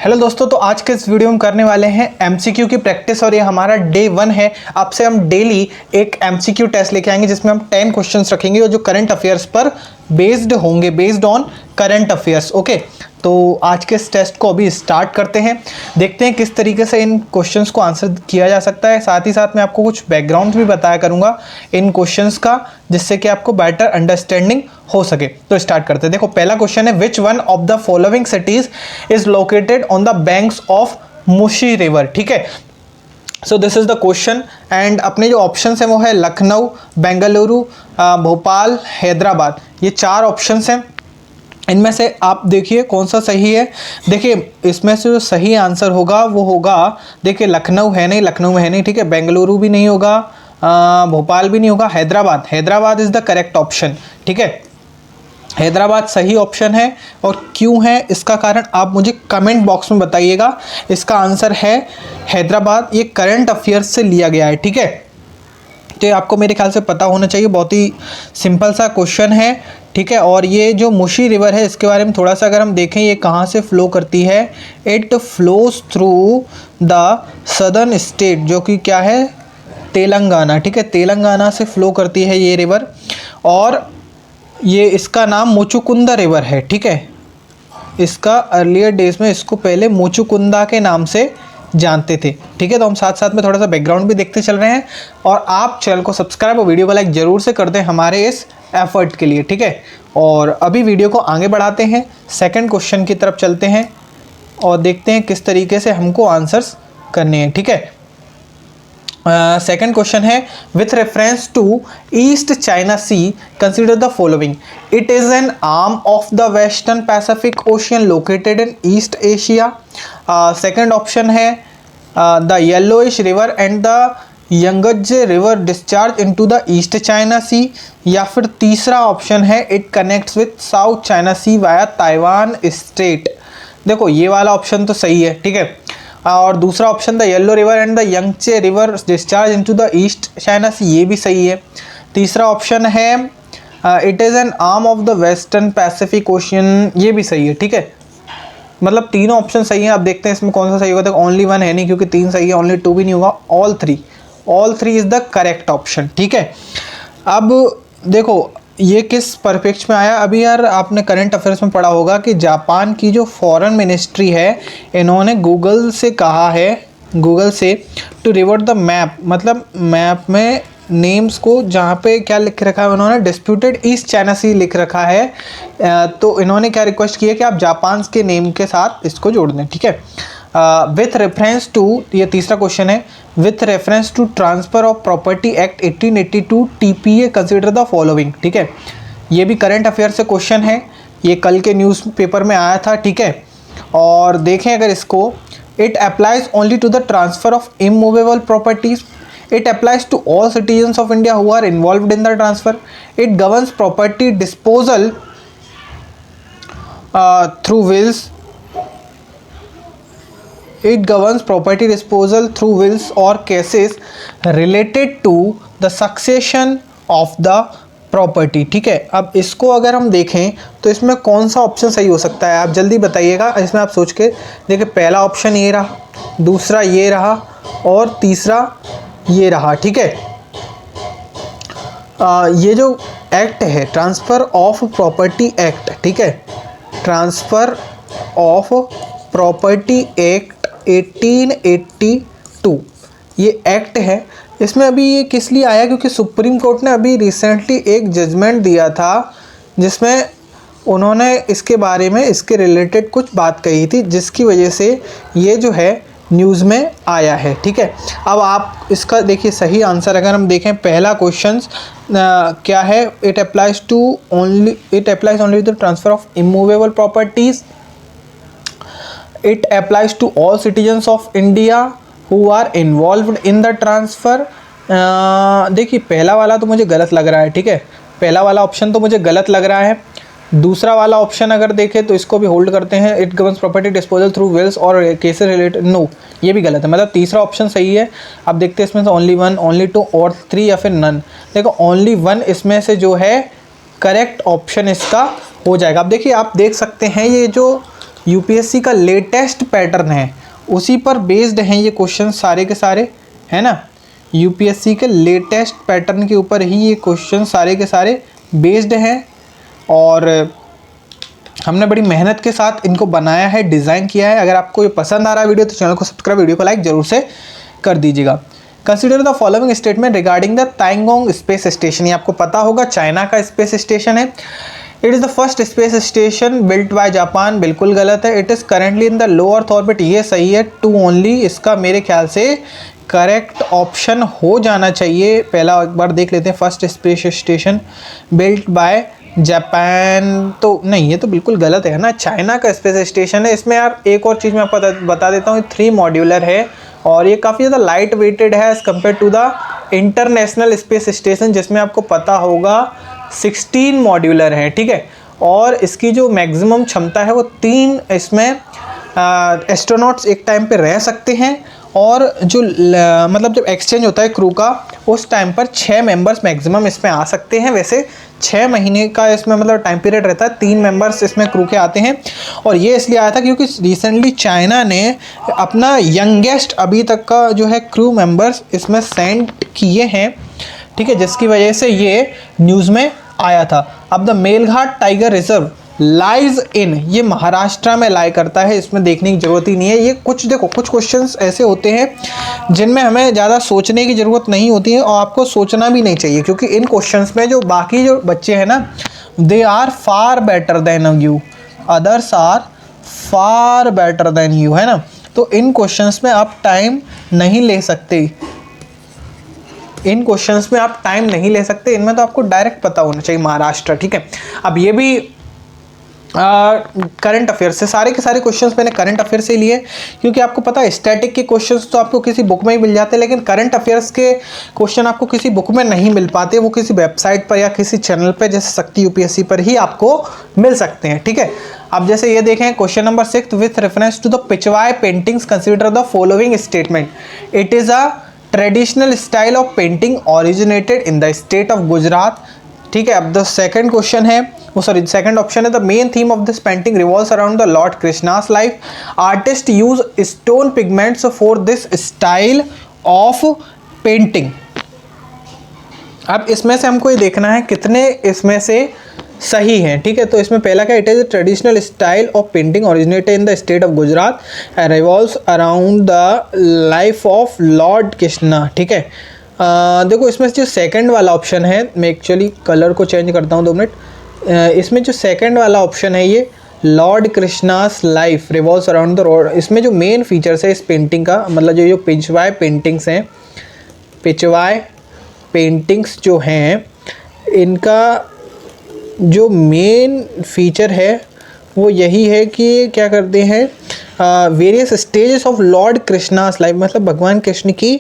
Hello दोस्तों, तो आज के इस वीडियो में करने वाले हैं एमसीक्यू की प्रैक्टिस और ये हमारा डे 1 है। आपसे हम डेली एक एमसीक्यू टेस्ट लेके आएंगे जिसमें हम 10 क्वेश्चंस रखेंगे और जो करंट अफेयर्स पर बेस्ड होंगे, based on current affairs. Okay, तो आज के इस टेस्ट को अभी स्टार्ट करते हैं। देखते हैं किस तरीके से इन क्वेश्चंस को आंसर किया जा सकता है। साथ ही साथ मैं आपको कुछ बैकग्राउंड भी बताया करूंगा इन क्वेश्चंस का, जिससे कि आपको बेटर अंडरस्टैंडिंग हो सके। तो स्टार्ट करते हैं। देखो, पहला क्वेश्चन है, which one of the following cities is located on the banks of Musi river. ठीक है, so this is the question and अपने जो ऑप्शन है वो है लखनऊ, बेंगलुरु, भोपाल, हैदराबाद। ये 4 ऑप्शन हैं। इनमें से आप देखिए कौन सा सही है। देखिए, इसमें से जो सही आंसर होगा वो होगा, देखिए लखनऊ है नहीं, लखनऊ में है नहीं। ठीक है, बेंगलुरु भी नहीं होगा, भोपाल भी नहीं होगा, Hyderabad is the correct option. ठीक है, हैदराबाद सही ऑप्शन है। और क्यों है इसका कारण आप मुझे कमेंट बॉक्स में बताइएगा। इसका आंसर है हैदराबाद। ये करंट अफेयर्स से लिया गया है। ठीक है, तो ये आपको मेरे ख्याल से पता होना चाहिए। बहुत ही सिंपल सा क्वेश्चन है। ठीक है, और ये जो मुशी रिवर है इसके बारे में थोड़ा सा अगर हम देखें, ये कहाँ से फ्लो करती है। It flows through the southern state, जो कि क्या है, तेलंगाना। ठीक है, तेलंगाना से फ्लो करती है ये रिवर और ये इसका नाम मुचुकुंदा रिवर है। ठीक है, इसका अर्लियर डेज में इसको पहले मुचुकुंदा के नाम से जानते थे। ठीक है, तो हम साथ साथ में थोड़ा सा बैकग्राउंड भी देखते चल रहे हैं। और आप चैनल को सब्सक्राइब और वीडियो को लाइक जरूर से कर दें हमारे इस एफर्ट के लिए। ठीक है, और अभी वीडियो को आगे बढ़ाते हैं, सेकंड क्वेश्चन की तरफ चलते हैं और देखते हैं किस तरीके से हमको आंसर्स करने हैं। ठीक है, सेकंड क्वेश्चन है, with reference to East China Sea consider the following. It is an arm of the western Pacific Ocean located in East Asia. Second option है, the yellowish river and the Yangtze river discharge into the East China Sea. या फिर तीसरा option है, it connects with South China Sea via Taiwan Strait. देखो, ये वाला option तो सही है। ठीक है, और दूसरा option, the yellow river and the Yangtze river discharge into the East China Sea, ये भी सही है। तीसरा ऑप्शन है, it is an arm of the western Pacific Ocean, ये भी सही है। ठीक है, मतलब तीनों ऑप्शन सही हैं। अब देखते हैं इसमें कौन सा सही होगा। तो ओनली वन है नहीं, क्योंकि 3 सही है, ओनली 2 भी नहीं होगा। All three is the correct option. ठीक है, अब देखो ये किस परिप्रेक्ष्य में आया। अभी यार आपने करंट अफेयर्स में पढ़ा होगा कि जापान की जो फॉरेन मिनिस्ट्री है, इन्होंने गूगल से कहा है, गूगल से टू रिवर्ट द मैप, मतलब मैप में नेम्स को जहाँ पे क्या लिख रखा है उन्होंने, डिस्प्यूटेड ईस्ट चाइना सी लिख रखा है। तो इन्होंने क्या रिक्वेस्ट की है कि आप जापान के नेम के साथ इसको जोड़ दें। ठीक है, विथ रेफरेंस टू, ये तीसरा क्वेश्चन है, with reference to transfer of property act 1882 TPA consider the following. ठीक है, ये भी करंट अफेयर से क्वेश्चन है, ये कल के न्यूज़पेपर में आया था। ठीक है, और देखें अगर इसको, it applies only to the transfer of immovable properties. It applies to all citizens of India who are involved in the transfer. It governs property disposal through wills. It governs property disposal through wills or cases related to the succession of the property। ठीक है, अब इसको अगर हम देखें तो इसमें कौन सा ऑप्शन सही हो सकता है, आप जल्दी बताइएगा। इसमें आप सोच के देखिए, पहला ऑप्शन ये रहा, दूसरा ये रहा और तीसरा ये रहा। ठीक है, ये जो एक्ट है, ट्रांसफ़र ऑफ प्रॉपर्टी एक्ट, ठीक है, ट्रांसफ़र ऑफ प्रॉपर्टी एक्ट 1882, ये एक्ट है। इसमें अभी ये किस लिए आया, क्योंकि सुप्रीम कोर्ट ने अभी रिसेंटली एक जजमेंट दिया था जिसमें उन्होंने इसके बारे में, इसके रिलेटेड कुछ बात कही थी, जिसकी वजह से ये जो है न्यूज़ में आया है। ठीक है, अब आप इसका देखिए सही आंसर अगर हम देखें, पहला क्वेश्चन क्या है, it applies only to transfer of immovable properties. It applies to all citizens of India who are involved in the transfer। देखिए, पहला वाला तो मुझे गलत लग रहा है। ठीक है, पहला वाला ऑप्शन तो मुझे गलत लग रहा है। दूसरा वाला ऑप्शन अगर देखें तो इसको भी होल्ड करते हैं, it governs property disposal through wills और केसेस रिलेटेड, नो, ये भी गलत है। मतलब तीसरा ऑप्शन सही है। अब देखते हैं इसमें से ओनली 1, ओनली 2 और 3 या फिर नन। देखो, ओनली 1 इसमें से जो है करेक्ट ऑप्शन इसका हो जाएगा। अब देखिए, आप देख सकते हैं ये जो यूपीएससी का लेटेस्ट पैटर्न है, उसी पर बेस्ड हैं ये क्वेश्चन सारे के सारे, है ना। यूपीएससी के लेटेस्ट पैटर्न के ऊपर ही ये क्वेश्चन सारे के सारे बेस्ड हैं और हमने बड़ी मेहनत के साथ इनको बनाया है, डिज़ाइन किया है। अगर आपको ये पसंद आ रहा है वीडियो तो चैनल को सब्सक्राइब, वीडियो को लाइक जरूर से कर दीजिएगा। Consider the following statement regarding the Tiangong space station. ये आपको पता होगा चाइना का स्पेस स्टेशन है। It is the first space station built by Japan, बिल्कुल गलत है। It is currently in the low earth orbit, ये सही है। 2 ओनली इसका मेरे ख्याल से करेक्ट ऑप्शन हो जाना चाहिए। पहला एक बार देख लेते हैं, first space station built by Japan, तो नहीं, ये तो बिल्कुल गलत है ना, चाइना का स्पेस स्टेशन है। इसमें यार एक और चीज़ मैं आपको बता देता हूँ, 3 मॉड्यूलर है और ये काफ़ी ज़्यादा लाइट वेटेड है as compare to the international space station जिसमें आपको पता होगा 16 मॉड्यूलर हैं, ठीक है। और इसकी जो मैक्सिमम क्षमता है वो 3 इसमें एस्ट्रोनॉट्स एक टाइम पे रह सकते हैं और जो मतलब जब एक्सचेंज होता है क्रू का उस टाइम पर 6 मेंबर्स मैक्सिमम इसमें आ सकते हैं। वैसे 6 महीने का इसमें मतलब टाइम पीरियड रहता है, 3 मेंबर्स इसमें क्रू के आते हैं। और ये इसलिए आया था क्योंकि रिसेंटली चाइना ने अपना यंगेस्ट अभी तक का जो है क्रू मेंबर्स इसमें सेंड किए हैं, ठीक है, जिसकी वजह से ये न्यूज़ में आया था। अब the Melghat tiger reserve lies in, ये महाराष्ट्र में लाई करता है, इसमें देखने की ज़रूरत ही नहीं है। ये कुछ देखो, कुछ क्वेश्चंस ऐसे होते हैं जिनमें हमें ज़्यादा सोचने की ज़रूरत नहीं होती है और आपको सोचना भी नहीं चाहिए क्योंकि इन क्वेश्चंस में जो बाकी जो बच्चे हैं ना, they are far better than you, others are far better than you, है ना। तो इन क्वेश्चंस में आप टाइम नहीं ले सकते, इन क्वेश्चंस में आप टाइम नहीं ले सकते, इनमें तो आपको डायरेक्ट पता होना चाहिए महाराष्ट्र, ठीक है। अब ये भी करंट अफेयर्स से, सारे के सारे क्वेश्चंस मैंने करंट अफेयर से लिए क्योंकि आपको पता है स्टैटिक के क्वेश्चंस तो आपको किसी बुक में ही मिल जाते हैं, लेकिन करंट अफेयर्स के क्वेश्चन आपको किसी बुक में नहीं मिल पाते, वो किसी वेबसाइट पर या किसी चैनल पर जैसे शक्ति यूपीएससी पर ही आपको मिल सकते हैं, ठीक है। अब जैसे ये देखें question number 6, with reference to the Pichwai paintings consider the following statement. It is a traditional style of painting originated in the state of Gujarat, ठीक है। अब द सेकंड क्वेश्चन है, सेकंड ऑप्शन है, the main theme of this painting revolves around the lord Krishna's life. Artist use stone pigments for this style of painting. अब इसमें से हमको ये देखना है कितने इसमें से सही हैं, ठीक है। तो इसमें पहला क्या, it is a traditional style of painting originated in the state of Gujarat, revolves around the life of Lord Krishna, ठीक है। देखो इसमें जो सेकंड वाला ऑप्शन है, मैं एक्चुअली कलर को चेंज करता हूँ 2 मिनट। इसमें जो सेकंड वाला ऑप्शन है ये Lord Krishna's life revolves around the road, इसमें जो मेन फीचर्स है इस पेंटिंग का, मतलब जो पिचवाई पेंटिंग्स हैं, पिचवाई पेंटिंग्स जो हैं इनका जो मेन फीचर है वो यही है कि क्या करते हैं, various stages of Lord Krishna's life, मतलब भगवान कृष्ण की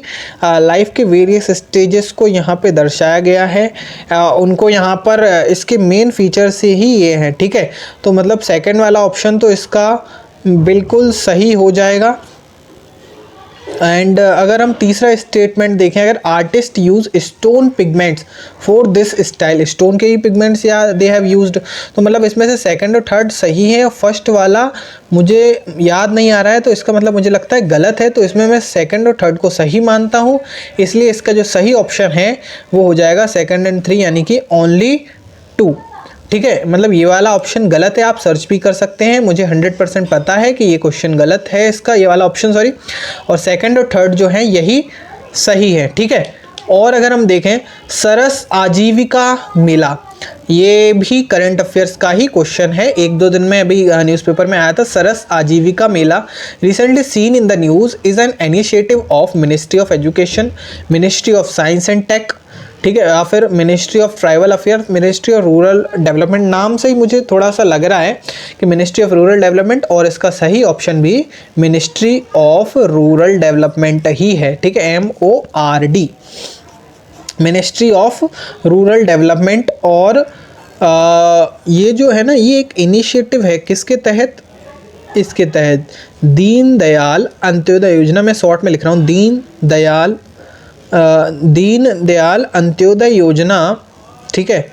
लाइफ के वेरियस स्टेजेस को यहाँ पे दर्शाया गया है। उनको यहाँ पर इसके मेन फीचर से ही ये हैं, ठीक है। तो मतलब सेकंड वाला ऑप्शन तो इसका बिल्कुल सही हो जाएगा। एंड अगर हम तीसरा स्टेटमेंट देखें, अगर artist use stone pigments for this style, stone के ही पिगमेंट्स या दे हैव यूज्ड, तो मतलब इसमें से सेकंड और थर्ड सही है और फर्स्ट वाला मुझे याद नहीं आ रहा है, तो इसका मतलब मुझे लगता है गलत है। तो इसमें मैं सेकंड और थर्ड को सही मानता हूँ, इसलिए इसका जो सही ऑप्शन है वो हो जाएगा 2 और 3 यानी कि ओनली 2, ठीक है। मतलब ये वाला ऑप्शन गलत है, आप सर्च भी कर सकते हैं, मुझे 100% पता है कि ये क्वेश्चन गलत है इसका, ये वाला ऑप्शन सॉरी, और सेकंड और थर्ड जो है यही सही है, ठीक है। और अगर हम देखें सरस आजीविका मेला, ये भी करंट अफेयर्स का ही क्वेश्चन है, 1-2 दिन में अभी न्यूज़पेपर में आया था। Saras Aajeevika Mela recently seen in the news is an initiative of Ministry of Education, Ministry of Science and Tech, ठीक है, या फिर Ministry of Tribal Affairs, Ministry of Rural Development. नाम से ही मुझे थोड़ा सा लग रहा है कि मिनिस्ट्री ऑफ रूरल डेवलपमेंट, और इसका सही ऑप्शन भी मिनिस्ट्री ऑफ रूरल डेवलपमेंट ही है, ठीक है, MORD, ministry of Rural development. और ये जो है ना, ये एक इनिशिएटिव है किसके तहत, इसके तहत दीन दयाल अंत्योदय योजना, मैं शॉर्ट में लिख रहा हूँ, दीन दयाल अंत्योदय योजना, ठीक है,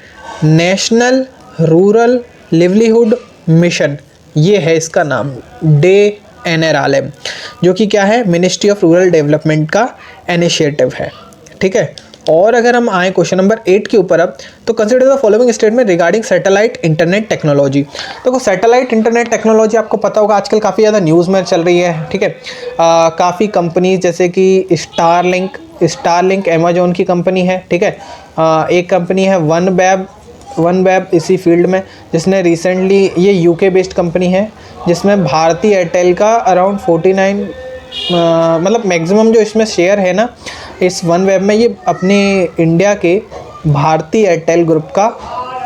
नेशनल रूरल लिवलीहुड मिशन, ये है इसका नाम, DNRLM, जो कि क्या है, मिनिस्ट्री ऑफ रूरल डेवलपमेंट का इनिशिएटिव है, ठीक है। और अगर हम आए क्वेश्चन नंबर 8 के ऊपर अब, तो consider the following statement regarding satellite internet technology. देखो सैटेलाइट इंटरनेट टेक्नोलॉजी आपको पता होगा आजकल काफ़ी ज़्यादा न्यूज़ में चल रही है, ठीक है। काफ़ी कंपनीज जैसे कि स्टारलिंक अमेजोन की कंपनी है, ठीक है। एक कंपनी है वन वेब इसी फील्ड में, जिसने रिसेंटली, ये यूके बेस्ड कंपनी है, जिसमें भारती एयरटेल का अराउंड 49 मतलब मैक्सिमम जो इसमें शेयर है ना इस वन वेब में, ये अपने इंडिया के भारती एयरटेल ग्रुप का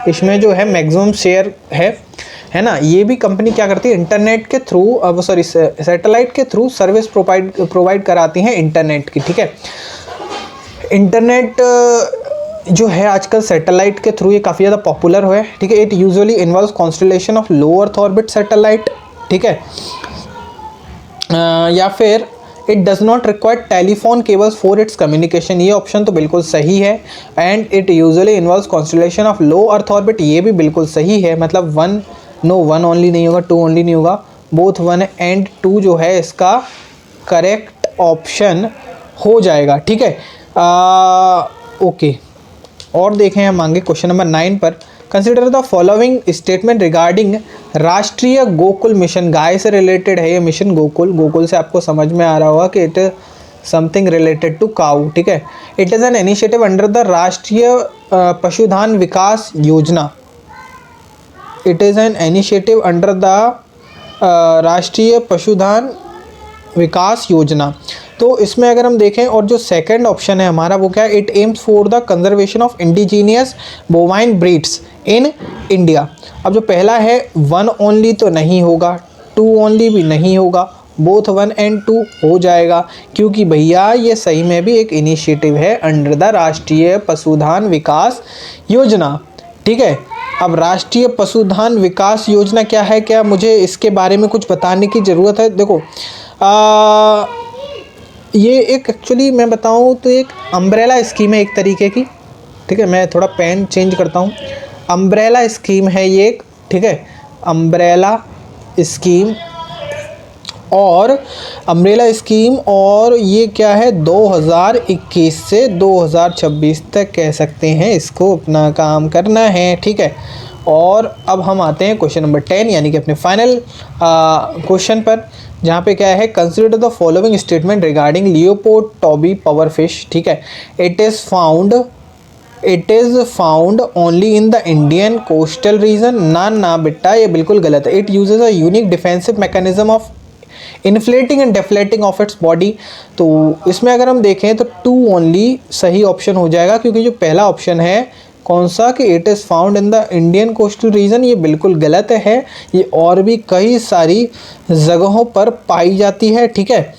इसमें जो है मैक्सिमम शेयर है ना। ये भी कंपनी क्या करती है, इंटरनेट के थ्रू सैटेलाइट के थ्रू सर्विस प्रोवाइड कराती हैं इंटरनेट की, ठीक है। इंटरनेट जो है आजकल सैटेलाइट के थ्रू ये काफ़ी ज़्यादा पॉपुलर हुआ है, ठीक है। It usually involves constellation of low earth orbit satellite, ठीक है। या फिर it does not require telephone cables for its communication, ये ऑप्शन तो बिल्कुल सही है। And it usually involves constellation of low earth orbit, ये भी बिल्कुल सही है। मतलब वन ओनली नहीं होगा, 2 ओनली नहीं होगा, बोथ 1 एंड 2 जो है इसका करेक्ट ऑप्शन हो जाएगा, ठीक है। ओके, और देखें हम आगे क्वेश्चन नंबर 9 पर। Consider the following statement regarding राष्ट्रीय गोकुल मिशन। गाय से रिलेटेड है ये मिशन गोकुल से आपको समझ में आ रहा होगा कि इट समथिंग रिलेटेड टू काऊ, ठीक है। It is an initiative under the राष्ट्रीय पशुधन विकास योजना। It is an initiative under the राष्ट्रीय पशुधन विकास योजना। तो इसमें अगर हम देखें, और जो सेकंड ऑप्शन है हमारा वो क्या है, it aims for the conservation of indigenous bovine breeds in India. अब जो पहला है 1 ओनली तो नहीं होगा, 2 ओनली भी नहीं होगा, बोथ 1 एंड 2 हो जाएगा, क्योंकि भैया ये सही में भी एक इनिशिएटिव है अंडर द राष्ट्रीय पशुधन विकास योजना, ठीक है। अब राष्ट्रीय पशुधन विकास योजना क्या है, क्या मुझे इसके बारे में कुछ बताने की ज़रूरत है? देखो ये एक एक्चुअली मैं बताऊँ तो एक अम्ब्रेला स्कीम है एक तरीके की, ठीक है। मैं थोड़ा पेन चेंज करता हूँ। अम्ब्रेला स्कीम है ये एक, ठीक है, अम्ब्रेला स्कीम। और ये क्या है, 2021 से 2026 तक कह सकते हैं इसको अपना काम करना है, ठीक है। और अब हम आते हैं क्वेश्चन नंबर 10 यानी कि अपने फाइनल क्वेश्चन पर, जहाँ पे क्या है, consider the following statement regarding Leopold Toby power fish, ठीक है। It is found only in the Indian coastal region. ना बेटा, ये बिल्कुल गलत है। It uses a unique defensive mechanism of inflating and deflating of its body. तो इसमें अगर हम देखें तो 2 ओनली सही ऑप्शन हो जाएगा, क्योंकि जो पहला ऑप्शन है कौन सा, कि it is found in the Indian coastal region, ये बिल्कुल गलत है। ये और भी कई सारी जगहों पर पाई जाती है, ठीक है।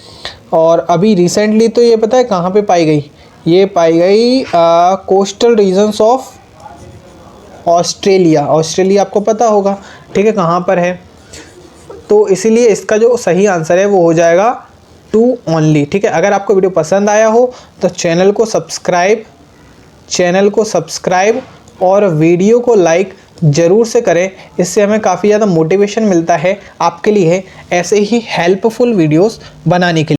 और अभी रिसेंटली तो ये पता है कहाँ पे पाई गई, ये पाई गई कोस्टल रीजन्स ऑफ ऑस्ट्रेलिया आपको पता होगा, ठीक है, कहाँ पर है। तो इसीलिए इसका जो सही आंसर है वो हो जाएगा 2 ओनली, ठीक है। अगर आपको वीडियो पसंद आया हो तो चैनल को सब्सक्राइब और वीडियो को लाइक ज़रूर से करें, इससे हमें काफ़ी ज़्यादा मोटिवेशन मिलता है आपके लिए ऐसे ही हेल्पफुल वीडियोस बनाने के लिए।